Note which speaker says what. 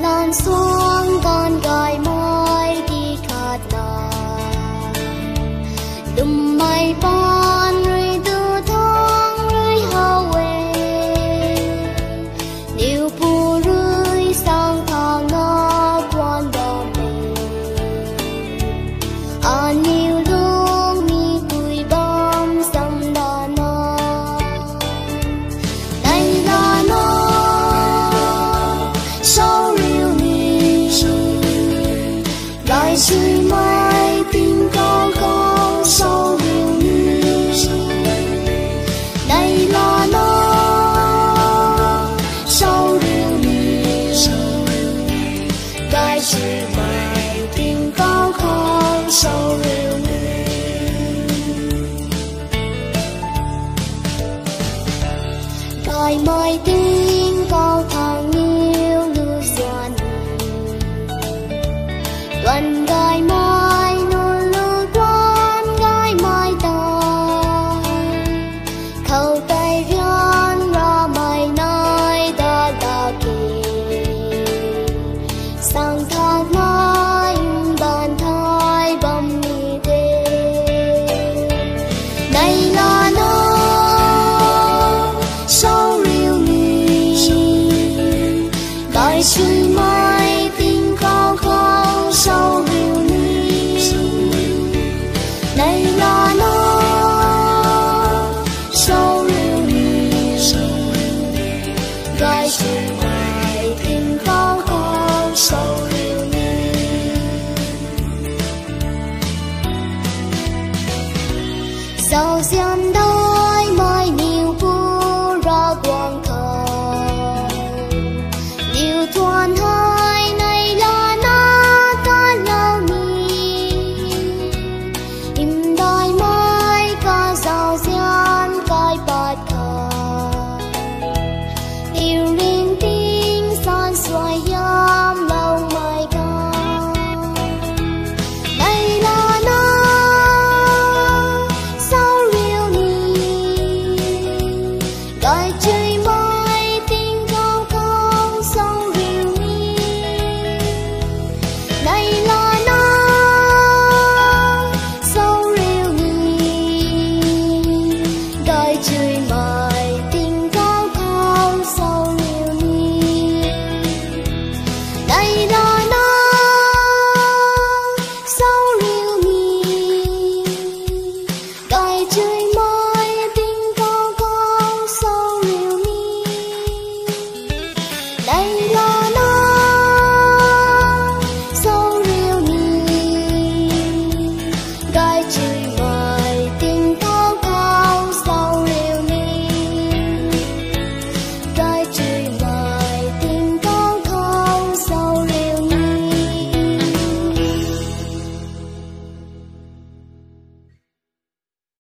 Speaker 1: lan xuống con gái môi đi khát nàng đùm mây ban rơi từ tháng rơi hao về điều phù rơi sang thang ngõ quan đỏ mê nhiều lúc mi tuổi bom sầm đà na đây là nó sao liêu mi lại suy mai tình cao cao sao liêu mi đây là nó sao liêu mi lại suy mai tình cao cao sao liêu mi cài mai tình cao thang yêu lưu xuânวันกายไม้นวลลูกวันกายไม้ตายเข้าใจย้อนราไม่นายตาตาเกสั่งทางไม้บ้านท้ายบำมีเดในลานาเศร้าเรียวมีได้ช่วยไหมtình cao cao sao liêu mi này là nó sao liêu mi gai chuyện mai tình cao cao sao liêu mi sao xiêm đôi mai nhiều phù ra quang thời nhiều thuần hai này là nó có lâu mi im đôi mai có sao xiêm cái bát khờ điều linh tinh son xoay yam lâu mai ca đây là nó sao liêu mi đôi chơi mai tình cao cao sao liêu mi đây là nó sao liêu mi đôi chơi mai tình cao cao sao liêu mi đây